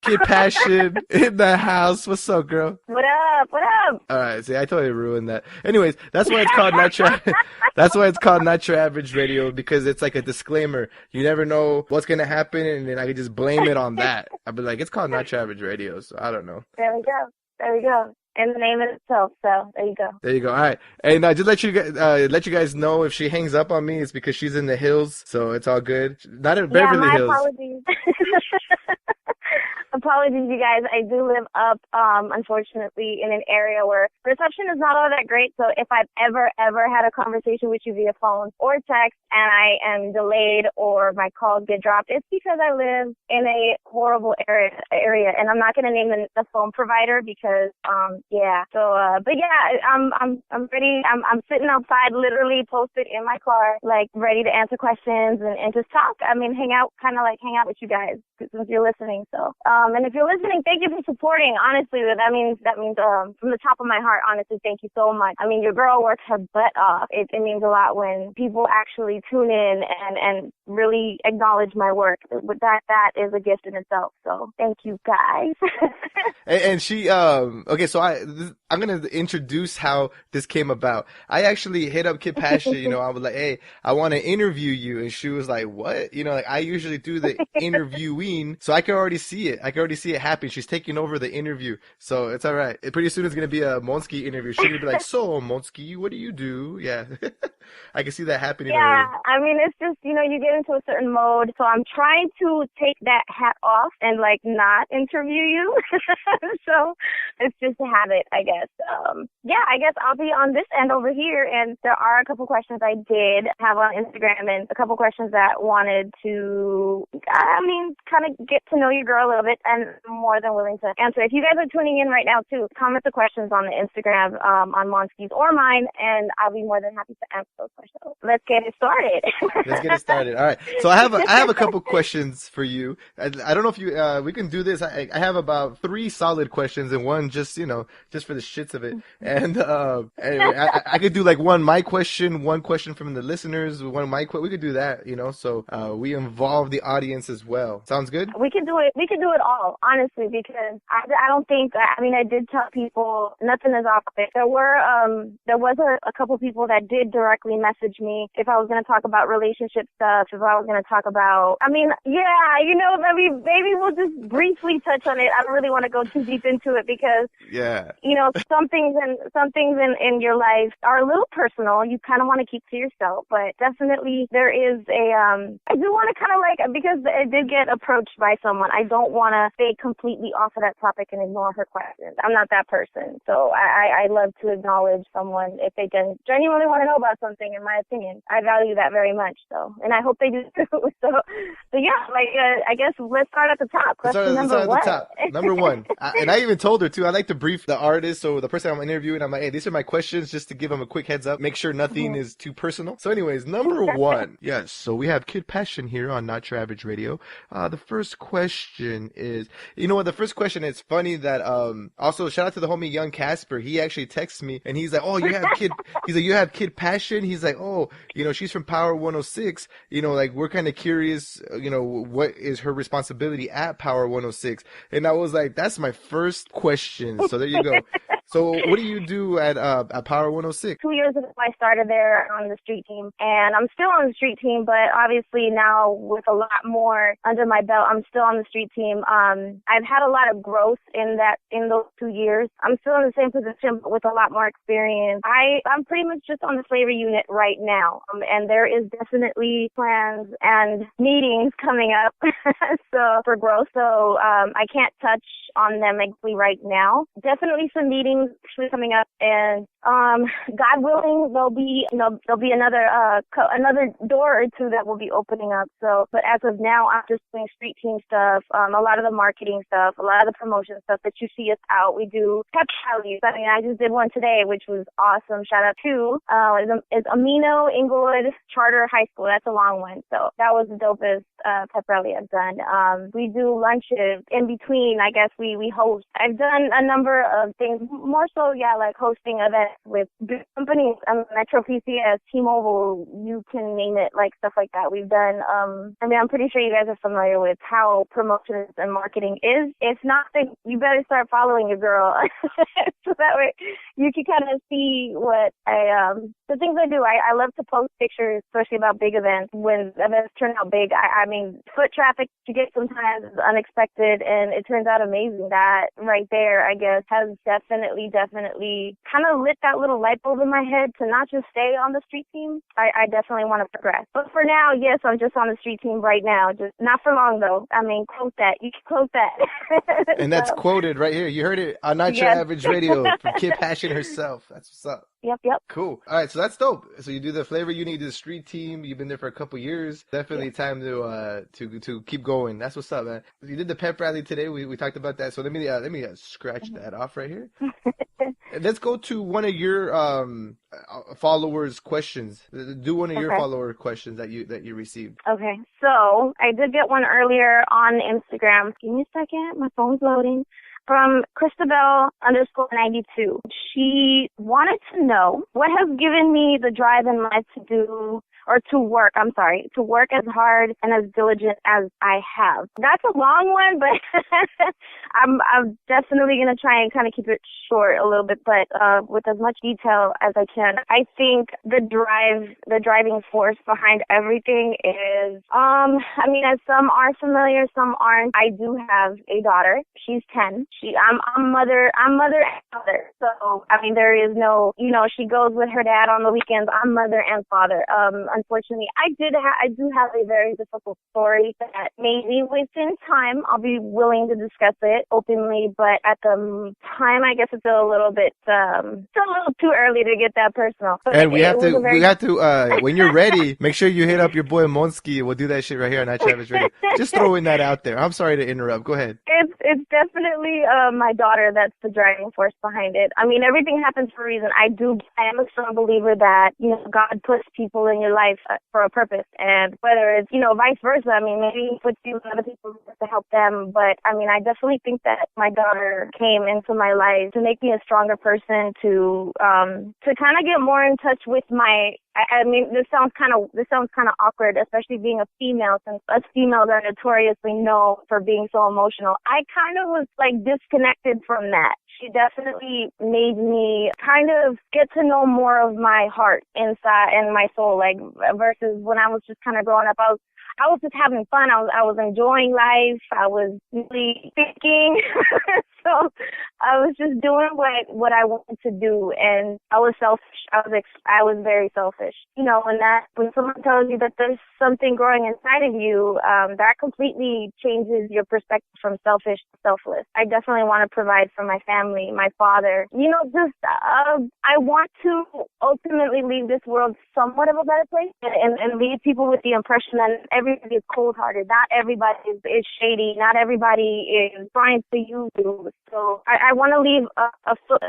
Kid Passion in the house. What's up, girl? What up? What up? All right, see, I totally ruined that. Anyways, that's why it's called not your. That's why it's called not your average radio, because it's like a disclaimer. You never know what's gonna happen, and then I could just blame it on that. I'd be like, it's called not your average radio, so I don't know. There we go. There we go. And the name in itself. So there you go. There you go. All right, and just let you guys know, if she hangs up on me, it's because she's in the hills, so it's all good. Not in Beverly Hills. Apologies. Apologies, you guys. I do live up, unfortunately, in an area where reception is not all that great. So if I've ever had a conversation with you via phone or text and I am delayed or my calls get dropped, it's because I live in a horrible area. And I'm not going to name the phone provider because, yeah. So, but yeah, I'm ready. I'm sitting outside, literally posted in my car, like ready to answer questions and just talk. I mean, hang out with you guys since you're listening. So, and if you're listening, thank you for supporting. Honestly, that means from the top of my heart, honestly, thank you so much. I mean, your girl works her butt off. It means a lot when people actually tune in and really acknowledge my work. That is a gift in itself. So thank you, guys. And she, okay, so I'm going to introduce how this came about. I actually hit up Kid Passion, I was like, hey, I want to interview you. And she was like, what? Like I usually do the interviewing, so I can already see it. I can already see it happen. She's taking over the interview. So it's all right. Pretty soon it's going to be a Monsky interview. She's going to be like, so Monsky, what do you do? Yeah. I can see that happening. Yeah, I mean, it's just, you get into a certain mode. So I'm trying to take that hat off and like not interview you. So it's just a habit, I guess. Yeah, I guess I'll be on this end over here. And there are a couple questions I did have on Instagram and a couple questions that wanted to, kind of get to know your girl a little bit, and I'm more than willing to answer. If you guys are tuning in right now too, comment the questions on the Instagram, on Monsky's or mine, and I'll be more than happy to answer those questions. Let's get it started. Let's get it started. All right. So I have a couple questions for you. I don't know if we can do this. I have about 3 solid questions and one just for the shits of it. And anyway, I could do like one my question, one question from the listeners, one my question. We could do that, so we involve the audience as well. Sounds good? We can do it. We can do it all, honestly, because I don't think, I did tell people nothing is off topic. There was a couple people that did directly message me if I was going to talk about relationship stuff, if I was going to talk about, maybe we'll just briefly touch on it. I don't really want to go too deep into it because, yeah, some things in your life are a little personal. You kind of want to keep to yourself, but definitely there is I do want to kind of because I did get approached by someone, I don't want to stay completely off of that topic and ignore her questions. I'm not that person. So I love to acknowledge someone if they genuinely want to know about something, in my opinion. I value that very much. So, and I hope they do too. So yeah, I guess let's start at the top. Question number one. Number one. And I even told her too, I like to brief the artist or the person I'm interviewing. I'm like, hey, these are my questions, just to give them a quick heads up. Make sure nothing is too personal. So anyways, number one. Yes. So we have Kid Passion here on Not Your Average Radio. The first question is, the first question is funny that, also shout out to the homie Young Casper. He actually texts me and he's like, oh, you have Kid Passion. He's like, oh, she's from Power 106. We're kind of curious, what is her responsibility at Power 106? And I was like, that's my first question. So there you go. So what do you do at Power 106? 2 years ago, I started there on the street team, and I'm still on the street team, but obviously now with a lot more under my belt, I'm still on the street team. I've had a lot of growth in those 2 years. I'm still in the same position, but with a lot more experience. I'm pretty much just on the flavor unit right now, and there is definitely plans and meetings coming up so for growth. So I can't touch on them exactly right now. Definitely some meetings actually coming up, and God willing, there'll be another door or two that will be opening up. So, but as of now, I'm just doing street team stuff, a lot of the marketing stuff, a lot of the promotion stuff that you see us out. We do pep rallies. I just did one today, which was awesome. Shout out to it's Amino Inglewood Charter High School. That's a long one, so that was the dopest pep rally I've done. We do lunches in between. I guess we host. I've done a number of things, more so, like hosting events with big companies, Metro PCS, T-Mobile, you can name it, like stuff like that. We've done, I mean, I'm pretty sure you guys are familiar with how promotions and marketing is. If not, then you better start following your girl. So that way you can kind of see what the things I do. I love to post pictures, especially about big events. When events turn out big, I mean, foot traffic you get sometimes is unexpected, and it turns out amazing. That right there, I guess, has definitely kind of lit that little light bulb in my head to not just stay on the street team. I definitely want to progress. But for now, yes, I'm just on the street team right now. Just not for long, though. I mean, quote that. You can quote that. And that's quoted right here. You heard it on Not Your Average Radio from Kid Passion herself. That's what's up. Yep. Cool. All right, so that's dope. So you do the Flavor Uni, you do the street team. You've been there for a couple years. Definitely time to keep going. That's what's up, man. You did the pep rally today. We talked about that. So let me scratch that off right here. And let's go to one of your followers' questions. Do one of your follower questions that you received. Okay. So I did get one earlier on Instagram. Give me a second. My phone's loading. From Christabel_92. She wanted to know what has given me the drive in life to work as hard and as diligent as I have. That's a long one, but I'm definitely going to try and kind of keep it short a little bit, but with as much detail as I can. I think the driving force behind everything is, I mean, as some are familiar, some aren't. I do have a daughter. She's 10. I'm mother and father. So, I mean, there is no, she goes with her dad on the weekends. I'm mother and father. Unfortunately, I do have a very difficult story that maybe within time I'll be willing to discuss it openly, but at the time, I guess it's still a little too early to get that personal. But and we have to, when you're ready, make sure you hit up your boy Monski. We'll do that shit right here on Not Your Average Radio. Just throwing that out there. I'm sorry to interrupt. Go ahead. It's definitely my daughter that's the driving force behind it. I mean, everything happens for a reason. I am a strong believer that, God puts people in your life for a purpose, and whether it's, vice versa. I mean, maybe he puts you in other people's lives to help them, but I mean, I definitely think that my daughter came into my life to make me a stronger person, to kind of get more in touch with I mean, this sounds kind of awkward, especially being a female, since us females are notoriously known for being so emotional. I kind of was like disconnected from that. She definitely made me kind of get to know more of my heart inside and my soul, like versus when I was just kind of growing up. I was just having fun. I was enjoying life. I was really thinking. So I was just doing what I wanted to do, and I was selfish. I was very selfish. When someone tells you that there's something growing inside of you, that completely changes your perspective from selfish to selfless. I definitely want to provide for my family, my father. I want to ultimately leave this world somewhat of a better place, and leave people with the impression that everybody is cold-hearted. Not everybody is shady. Not everybody is trying to use you. So I want to leave a foot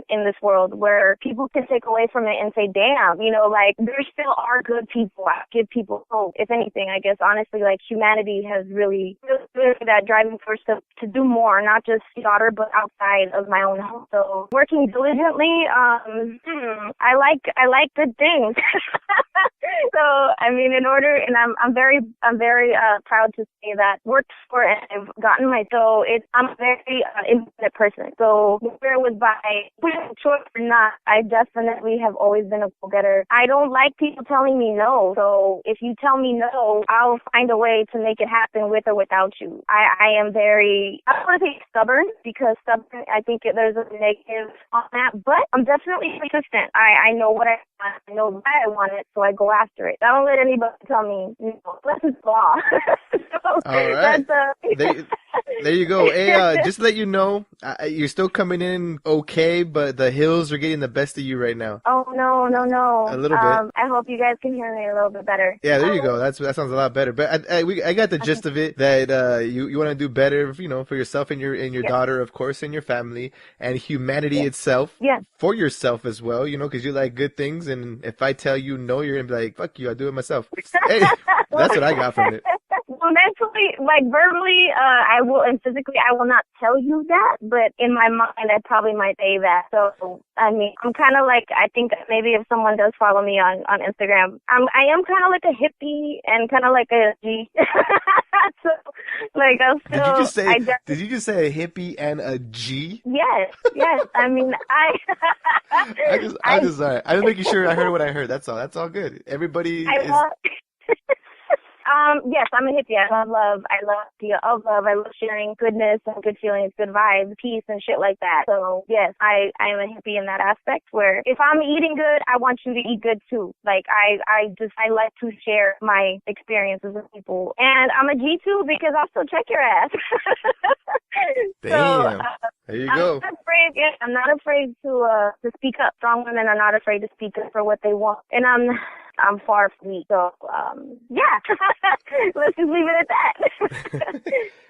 in this world where people can take away from it and say, damn, there still are good people. I give people hope. If anything, I guess, honestly, humanity has really that driving force to do more, not just daughter, but outside of my own home. So working diligently, I like good things. So, I mean, I'm very proud to say that worked for and I've gotten I'm a very independent person. So whether it was by choice or not, I definitely have always been a go-getter. I don't like people telling me no. So if you tell me no, I'll find a way to make it happen with or without you. I am very, I don't want to say stubborn, because stubborn, I think there's a negative on that, but I'm definitely persistent. I know what I want. I know why I want it, so I go after it. I don't let anybody tell me, listen to law. So all right. There you go. Hey, just to let you know, you're still coming in okay, but the hills are getting the best of you right now. Oh, no. A little bit. I hope you guys can hear me a little bit better. Yeah, there you go. That sounds a lot better. But I got the gist of it, that you want to do better, for yourself and your daughter, of course, and your family, and humanity itself. Yes. For yourself as well, because you like good things, and if I tell you no, you're going to be like, fuck you, I'll do it myself. Hey, that's what I got from it. Well, mentally, like verbally, I will, and physically, I will not tell you that, but in my mind, I probably might say that. So, I mean, I'm kind of like, I think maybe if someone does follow me on Instagram, I am kind of like a hippie and kind of like a G. So, like, I'll still, did you just say a hippie and a G? Yes. I mean, I'm just sorry. I'm just making sure I heard what I heard. That's all good. Everybody is. Yes, I'm a hippie. I love love. I love the of love. I love sharing goodness and good feelings, good vibes, peace and shit like that. So yes, I am a hippie in that aspect where if I'm eating good, I want you to eat good too. Like I like to share my experiences with people. And I'm a G too because I'll still check your ass. Damn. There you go. I'm not afraid to speak up. Strong women are not afraid to speak up for what they want. And I'm far from weak. So, yeah. Let's just leave it at that.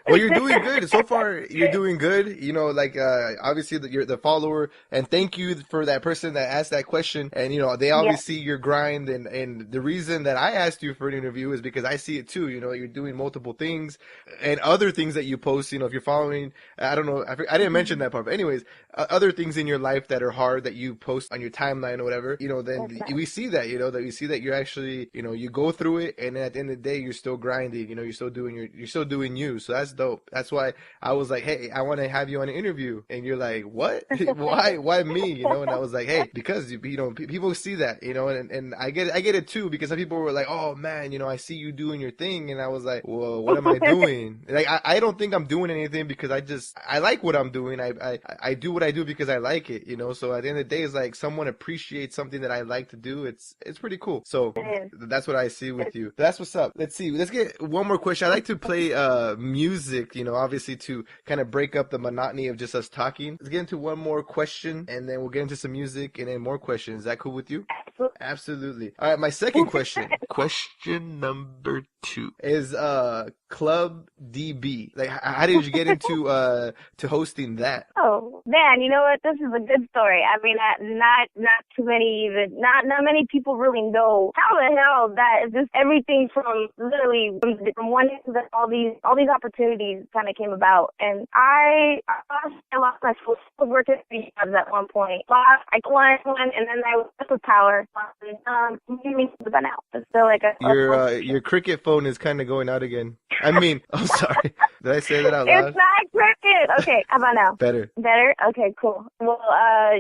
Well, you're doing good. So far, you're doing good. You know, like, obviously you're the follower, and thank you for that person that asked that question. And, you know, they obviously see your grind, and the reason that I asked you for an interview is because I see it too. You know, you're doing multiple things and other things that you post, you know, if you're following, I don't know, I didn't mention that part, but anyways, other things in your life that are hard that you post on your timeline or whatever, you know, then we see that, you know, that we see that you're actually, you know, you go through it, and at the end of the day, you're still grinding, you know, you're still doing you. So that's dope. That's why I was like, hey, I want to have you on an interview. And you're like, what? Why me? You know, and I was like, hey, because, you know, people see that, you know, and I get it too, because some people were like, oh man, you know, I see you doing your thing. And I was like, well, what am I doing? Like, I don't think I'm doing anything because I like what I'm doing. I do what I do because I like it, you know? So at the end of the day, it's like someone appreciates something that I like to do. It's pretty cool. So that's what I see with you. That's what's up. Let's see. Let's get one more question. I like to play music, you know, obviously to kind of break up the monotony of just us talking. Let's get into one more question, and then we'll get into some music and then more questions. Is that cool with you? Absolutely. All right, my second question. Question number 2 is Club DB. Like, how did you get into to hosting that? Oh man, you know what? This is a good story. I mean, not too many, even not many people really know how the hell that is just everything from literally from one day that all these opportunities kind of came about. And I lost my school. I was working 3 jobs at one point. I won one, and then I was with Power. But now it's still like your cricket phone is kind of going out again. I mean, I'm sorry. Did I say that out loud? It's not cricket. Okay, how about now? Better? Okay, cool. Well,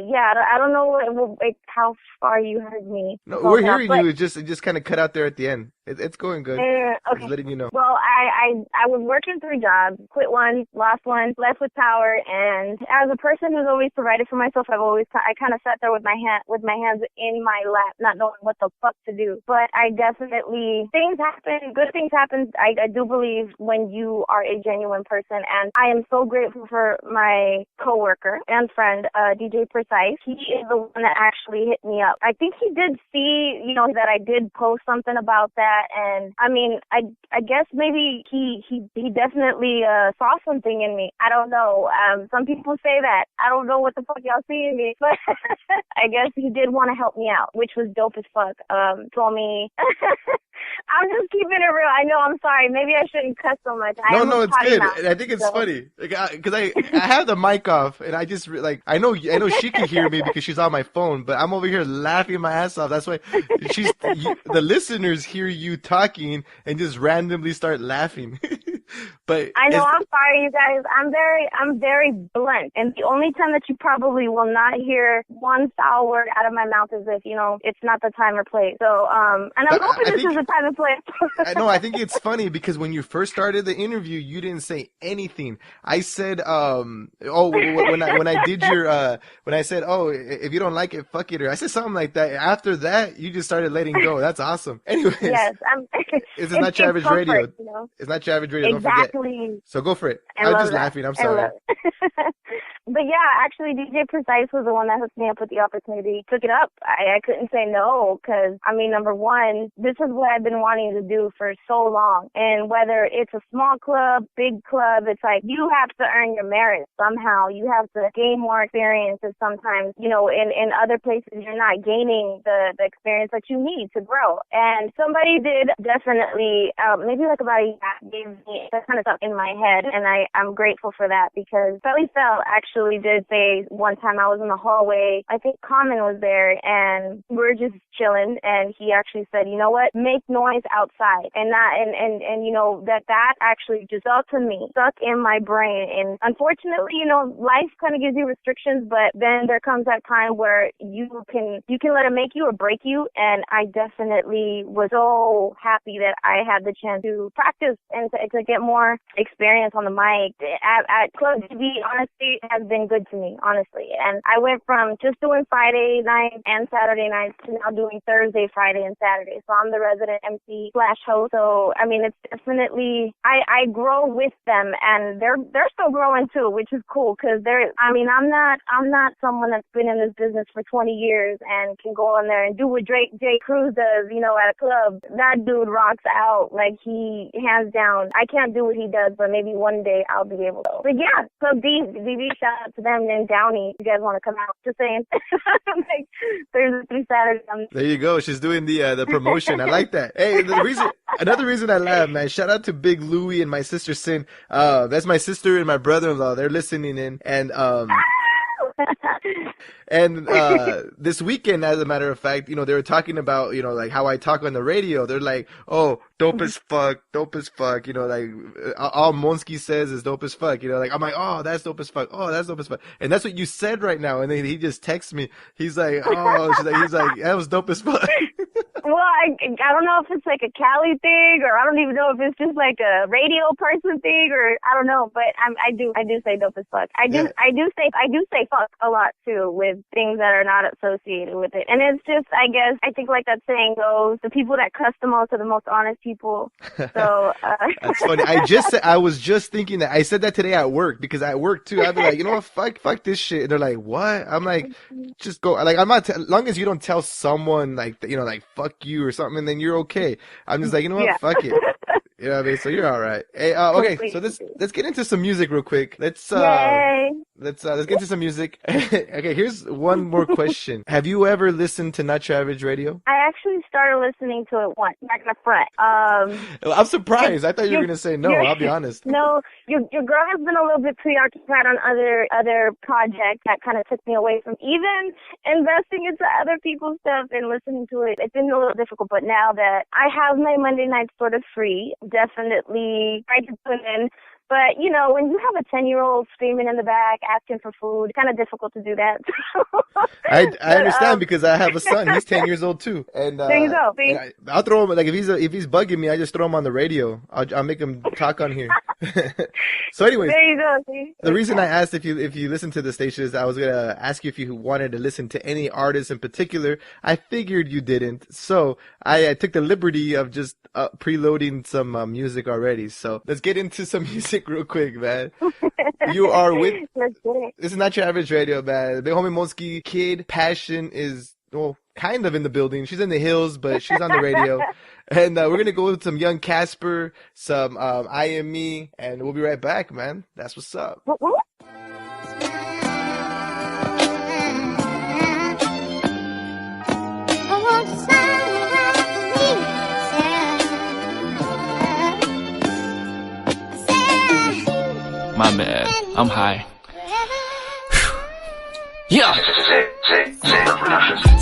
yeah, I don't know how far you heard me. No, we're hearing you. It just kind of cut out there at the end. It's going good. Okay. Just letting you know. Well, I was working 3 jobs, quit one, lost one, left with Power, and as a person who's always provided for myself, I kind of sat there with my hands in my lap, not knowing what the fuck to do. But I definitely, things happen, good things happen. I do believe when you are a genuine person, and I am so grateful for my coworker and friend, DJ Precise. He is the one that actually hit me up. I think he did see, you know, that I did post something about that. And I mean, I guess maybe he definitely saw something in me. I don't know. Some people say that. I don't know what the fuck y'all see in me, but I guess he did want to help me out, which was dope as fuck. Told me. I'm just keeping it real. I know. I'm sorry. Maybe I shouldn't cuss so much. No, it's good. I think it's funny because I have the mic off, and I just like I know she can hear me because she's on my phone, but I'm over here laughing my ass off. That's why the listeners hear you talking and just randomly start laughing. But I know. I'm sorry, you guys. I'm very blunt, and the only time that you probably will not hear one foul word out of my mouth is if, you know, it's not the time or place. So, and I'm hoping this is the time and place. I think it's funny because when you first started the interview, you didn't say anything. I said, when I did your, when I said, oh, if you don't like it, fuck it, or I said something like that. After that, you just started letting go. That's awesome. Anyways, yes, it's not Travis Radio. You know? It's not Travis Radio. Exactly. Don't forget. So go for it. I was just laughing. I'm sorry. But yeah, actually, DJ Precise was the one that hooked me up with the opportunity. Took it up. I couldn't say no because, I mean, number one, this is what I've been wanting to do for so long. And whether it's a small club, big club, it's like you have to earn your merit somehow. You have to gain more experiences sometimes. You know, in other places, you're not gaining the experience that you need to grow. And somebody did definitely, maybe like about a year, gave me that kind of stuff in my head. And I'm grateful for that because Felly Fell actually did say one time I was in the hallway, I think Common was there, and we were just chilling, and he actually said, you know what, make noise outside. And that, and you know, that actually just stuck to me, stuck in my brain. And unfortunately, you know, life kind of gives you restrictions, but then there comes that time where you can let it make you or break you. And I definitely was so happy that I had the chance to practice and to get more experience on the mic at Club DB. Honestly, has been good to me, honestly. And I went from just doing Friday nights and Saturday nights to now doing Thursday, Friday, and Saturday. So I'm the resident MC / host. So I mean, it's definitely I grow with them, and they're still growing too, which is cool because I mean, I'm not someone that's been in this business for 20 years and can go on there and do what Jay Cruz does, you know, at a club. That dude rocks out like he hands down. I can't do what he does, but maybe one day I'll be able to. But yeah, so DB, shout out to them and Downey. If you guys want to come out, just saying. Like Thursday through Saturday. There you go. She's doing the promotion. I like that. Hey, another reason I laugh, man. Shout out to Big Louie and my sister Sin. That's my sister and my brother-in-law. They're listening in, and and this weekend, as a matter of fact, you know, they were talking about, you know, like how I talk on the radio. They're like, oh, dope as fuck, you know, like all Monsky says is dope as fuck, you know, like I'm like, oh, that's dope as fuck, oh, that's dope as fuck, and that's what you said right now. And then he just texts me. He's like, oh, he's like, that was dope as fuck. Well, I don't know if it's like a Cali thing, or I don't even know if it's just like a radio person thing, or I don't know. But I do say dope as fuck. I do say fuck a lot too with things that are not associated with it. And it's just, I guess, I think like that saying goes, the people that cuss the most are the most honest people. So that's funny. I was just thinking that. I said that today at work because at work too, I'd be like, you know what, fuck this shit. And they're like, what? I'm like, just go. Like I'm not. As long as you don't tell someone like, you know, like fuck you or something, and then you're okay. I'm just like, you know what, yeah. Fuck it. You know what I mean? So you're all right. Hey, okay. So let's get into some music real quick. Let's get into some music. Okay, here's one more question. Have you ever listened to Not Your Average Radio? I actually started listening to it once, back in the front. I'm surprised. I thought you were gonna say no. I'll be honest. No, your girl has been a little bit preoccupied on other projects that kind of took me away from even investing into other people's stuff and listening to it. It's been a little difficult, but now that I have my Monday nights sort of free, definitely try to tune in. But, you know, when you have a 10-year-old screaming in the back, asking for food, it's kind of difficult to do that. I understand because I have a son. He's 10 years old, too. And there you go. I'll throw him, like, if he's bugging me, I just throw him on the radio. I'll make him talk on here. So anyways, there you go. See? The reason I asked if you listen to the station is I was going to ask you if you wanted to listen to any artist in particular. I figured you didn't. So I took the liberty of just preloading some music already. So let's get into some music real quick, man. You are with, this is Not Your Average Radio, man. Big homie Monsky, Kid Passion is, well, kind of in the building. She's in the hills, but she's on the radio. And we're going to go with some Young Casper, some I Am Me, and we'll be right back, man. That's what's up. My bad. I'm high. Yeah.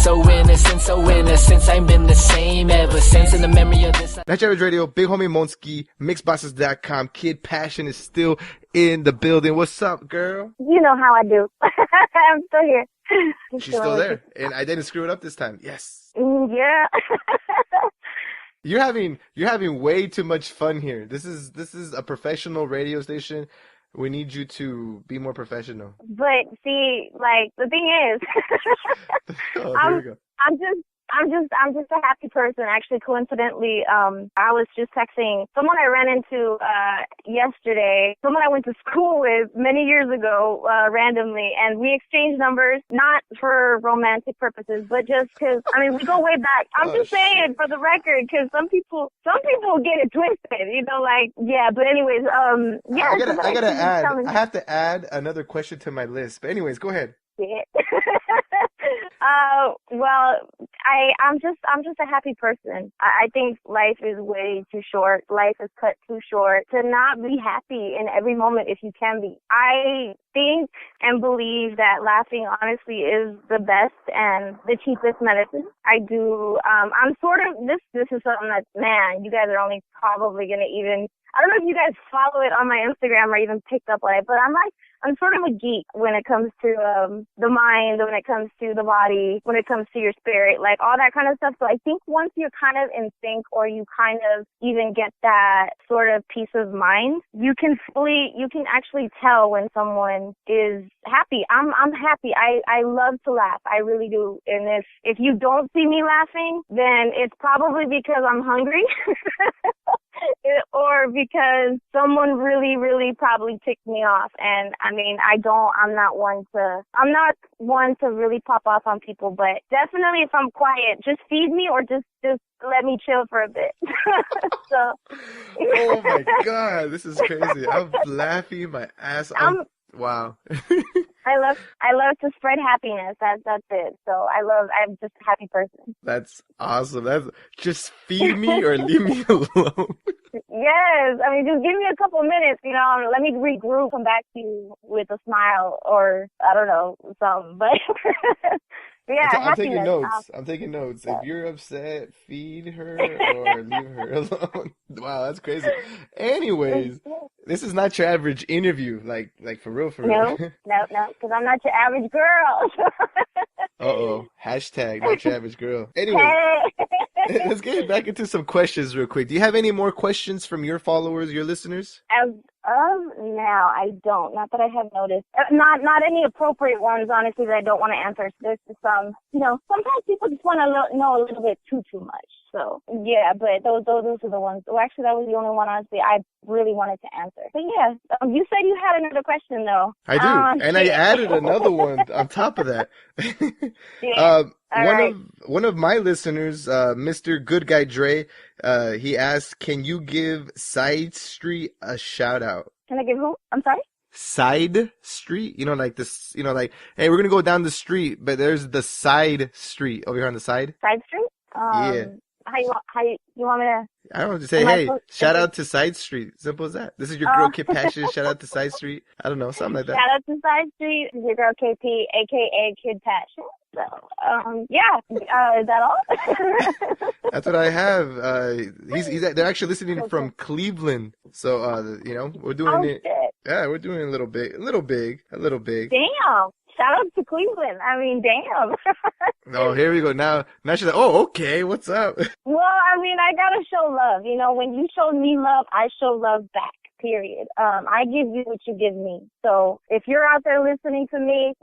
So innocent, ain't been the same ever since. In the memory of this. Not Your Average Radio, Big Homie Monsky, Mixbosses.com. Kid Passion is still in the building. What's up, girl? You know how I do. I'm still here. She's still there, and I didn't screw it up this time. Yes. Yeah. You're having way too much fun here. This is a professional radio station. We need you to be more professional. But see, like the thing is, here we go. I'm just I'm just a happy person. Actually, coincidentally, I was just texting someone I ran into yesterday, someone I went to school with many years ago, randomly, and we exchanged numbers, not for romantic purposes, but just because, I mean, we go way back. I'm just saying for the record, because some people get it twisted, you know, like, yeah, but anyways, yeah. I gotta add, I have to add another question to my list, but anyways, go ahead. Well, I'm just a happy person. I think life is way too short. Life is cut too short to not be happy in every moment if you can be. I think and believe that laughing honestly is the best and the cheapest medicine. I do, I'm sort of, this is something that, man, you guys are only probably gonna even, I don't know if you guys follow it on my Instagram or even picked up on it, but I'm sort of a geek when it comes to the mind, when it comes to the body, when it comes to your spirit, like all that kind of stuff. So I think once you're kind of in sync, or you kind of even get that sort of peace of mind, you can actually tell when someone is happy. I'm happy. I love to laugh. I really do. And if you don't see me laughing, then it's probably because I'm hungry. Or because someone really, really probably ticked me off. And I mean, I'm not one to really pop off on people, but definitely if I'm quiet, just feed me or just let me chill for a bit. So. Oh my God, this is crazy. I'm laughing my ass off. Wow. I love to spread happiness. That's it. So I'm just a happy person. That's awesome. That's just feed me or leave me alone. Yes. I mean, just give me a couple minutes, you know, let me regroup, come back to you with a smile or, I don't know, something. But yeah, I'm taking notes. I'm taking notes. If you're upset, feed her or leave her alone. Wow, that's crazy. Anyways, this is not your average interview, like for real. No, because I'm not your average girl. Uh-oh. Hashtag not your average girl. Anyway, let's get back into some questions real quick. Do you have any more questions from your followers, your listeners? As of now, I don't. Not that I have noticed. Not any appropriate ones, honestly, that I don't want to answer. There's just some, you know, sometimes people just want to know a little bit too much. So, yeah, but those are the ones. Well, actually, that was the only one, honestly, I really wanted to answer. But yeah, you said you had another question, though. I do, and I added another one on top of that. Yeah. One of my listeners, Mr. Good Guy Dre, he asked, "Can you give Side Street a shout out?" Can I give who? I'm sorry? Side Street, you know, like this, you know, like, hey, we're gonna go down the street, but there's the side street over here on the side. Side Street? Yeah. How you want me to? I don't know, just say, hey, shout out to Side Street. Simple as that. This is your girl, Kid Passion. Shout out to Side Street. I don't know, something like that. Shout out to Side Street. This is your girl, KP, a.k.a. Kid Passion. So, yeah. Is that all? That's what I have. They're actually listening from Cleveland. So, you know, we're doing it. Shit. Yeah, we're doing a little big. Damn. Shout out to Cleveland. I mean, damn. Oh, here we go. Now she's like, oh, okay, what's up? Well, I mean, I gotta show love. You know, when you show me love, I show love back. Period. I give you what you give me. So if you're out there listening to me,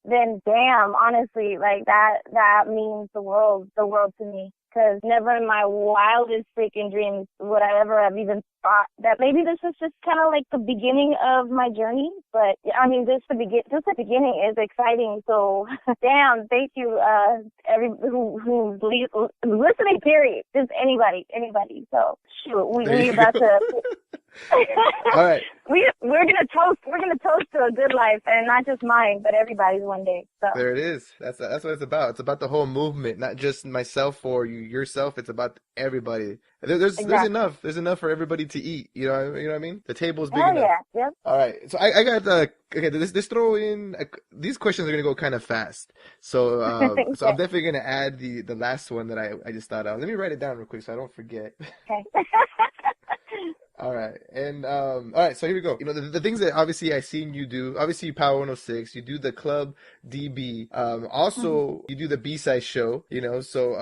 then damn, honestly, like that means the world to me. Because never in my wildest freaking dreams would I ever have even thought that maybe this is just kind of like the beginning of my journey. But I mean, just the beginning is exciting. So damn, thank you, who's listening. Period. Just anybody. So shoot, we about to. All right. We're gonna toast to a good life, and not just mine, but everybody's one day. So there it is. That's what it's about. It's about the whole movement, not just myself or yourself. It's about everybody. There's enough. There's enough for everybody to eat. You know what I mean? The table's big enough. Yeah. Yep. All right. So I got okay. Let's throw in these questions are gonna go kind of fast. So so I'm definitely gonna add the last one that I just thought of. Let me write it down real quick so I don't forget. Okay. All right. And, all right. So here we go. You know, the things that obviously I seen you do, obviously Power 106, you do the Club DB. Also you do the B-side show, you know, so,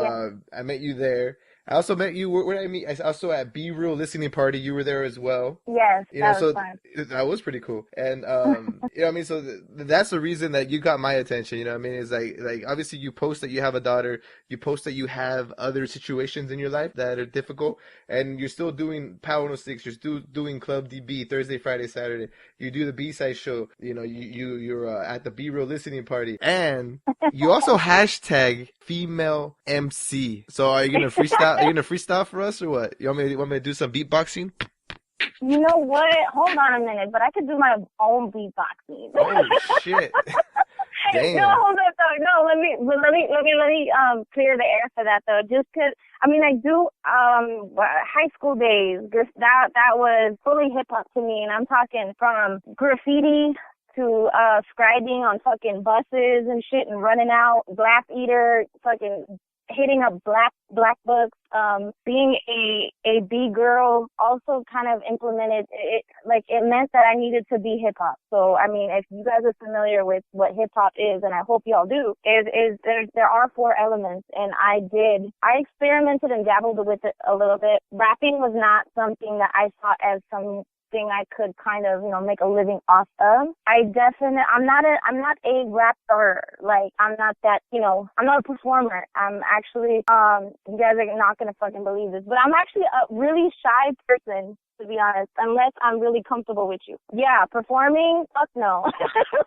I met you there. I also met you. Where did I meet? I also at Be Real listening party. You were there as well. Yes, You know, that was so fun. that was pretty cool. And you know, what I mean, so that's the reason that you got my attention. You know, what I mean, is like obviously you post that you have a daughter, you post that you have other situations in your life that are difficult, and you're still doing Power 106. You're still doing Club DB Thursday, Friday, Saturday. You do the B side show. You know, you're at the Be Real listening party, and you also hashtag female MC. So are you gonna freestyle? Are you gonna freestyle for us or what? You want me to do some beatboxing? You know what? Hold on a minute, but I could do my own beatboxing. Oh shit! No, Damn. hold up though. No, let me clear the air for that though. Just 'cause I mean I do high school days. That was fully hip hop to me, and I'm talking from graffiti to scribing on fucking buses and shit and running out, Blast Eater, fucking hitting up black books, being a B girl also kind of implemented it, like it meant that I needed to be hip hop. So I mean, if you guys are familiar with what hip hop is, and I hope y'all do, is there are 4 elements, and I experimented and dabbled with it a little bit. Rapping was not something that I saw as something I could kind of, make a living off of. I'm not a rapper. Like, I'm not that, I'm not a performer. I'm actually, you guys are not going to fucking believe this, but I'm actually a really shy person, to be honest, unless I'm really comfortable with you. Yeah, performing, fuck no.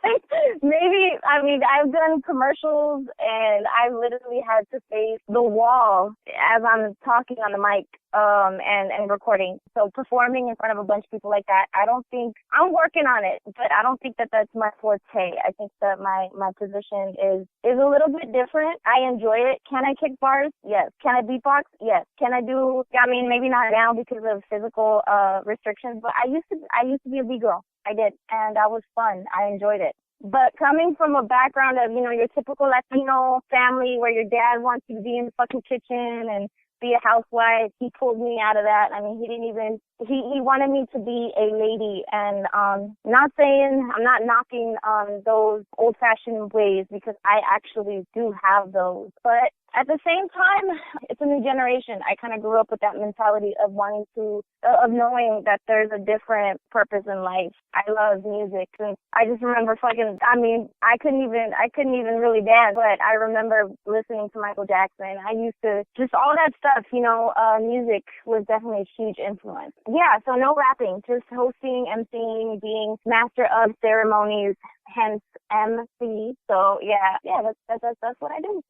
Like, maybe, I mean, I've done commercials and I literally had to face the wall as I'm talking on the mic, and recording. So performing in front of a bunch of people like that, I don't think, I'm working on it, but I don't think that that's my forte. I think that my position is a little bit different. I enjoy it. Can I kick bars? Yes. Can I beatbox? Yes. Can I do, maybe not now because of physical, restrictions, but I used to be a B-girl. I did, and that was fun. I enjoyed it. But coming from a background of, your typical Latino family where your dad wants you to be in the fucking kitchen and be a housewife, he pulled me out of that. I mean, he wanted me to be a lady, and I'm not knocking those old-fashioned ways, because I actually do have those. But at the same time, it's a new generation. I kind of grew up with that mentality of of knowing that there's a different purpose in life. I love music, and I just remember I couldn't even really dance, but I remember listening to Michael Jackson. I used to, just all that stuff, music was definitely a huge influence. Yeah, so no rapping, just hosting, emceeing, being master of ceremonies, hence MC. So yeah, that's what I do.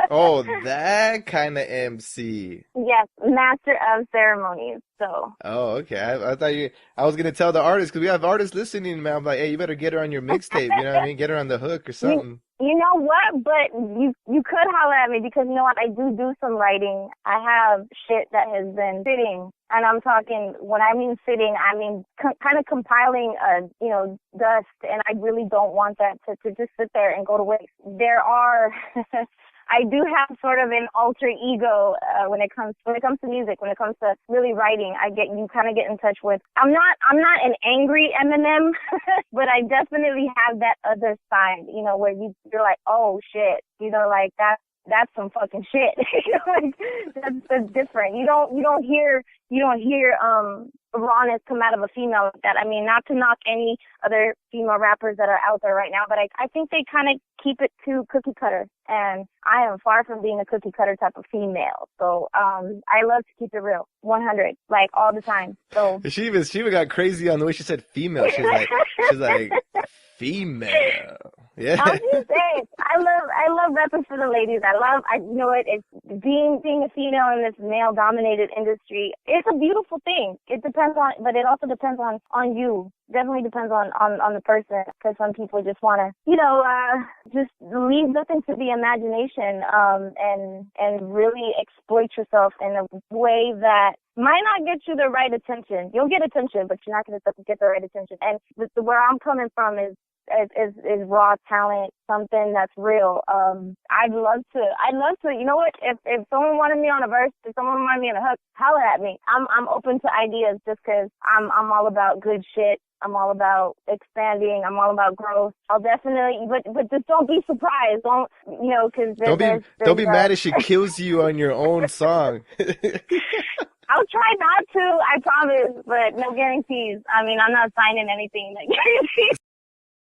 Oh, that kind of MC. Yes, master of ceremonies. So. Oh, okay. I thought I was gonna tell the artist, because we have artists listening, man. I'm like, hey, you better get her on your mixtape. You know what I mean? Get her on the hook or something. You know what? But you could holler at me, because you know what? I do some writing. I have shit that has been sitting, and I'm talking, when I mean sitting, I mean kind of compiling, dust, and I really don't want that to just sit there and go to waste. There are. I do have sort of an alter ego when it comes to music. When it comes to really writing, you kind of get in touch with. I'm not an angry Eminem, but I definitely have that other side. Where you're like, oh shit, like that's some fucking shit. Like, that's different. You don't hear rawness come out of a female like that. I mean, not to knock any other female rappers that are out there right now, but I think they kind of keep it too cookie cutter, and I am far from being a cookie cutter type of female. So I love to keep it real, 100, like all the time. So she even got crazy on the way she said female. She's like female. Yeah. I was just saying, I love repping for the ladies. It's being a female in this male dominated industry. It's a beautiful thing. But it also depends on you. Definitely depends on the person, because some people just want to, just leave nothing to the imagination, and really exploit yourself in a way that might not get you the right attention. You'll get attention, but you're not going to get the right attention. And where I'm coming from is raw talent, something that's real. I'd love to, you know what, if someone wanted me on a verse, if someone wanted me on a hook, holler at me. I'm open to ideas, just because I'm all about good shit. I'm all about expanding. I'm all about growth. I'll definitely, but just don't be surprised. Don't, because don't be mad if she kills you on your own song. I'll try not to, I promise, but no guarantees. I mean, I'm not signing anything that guarantees.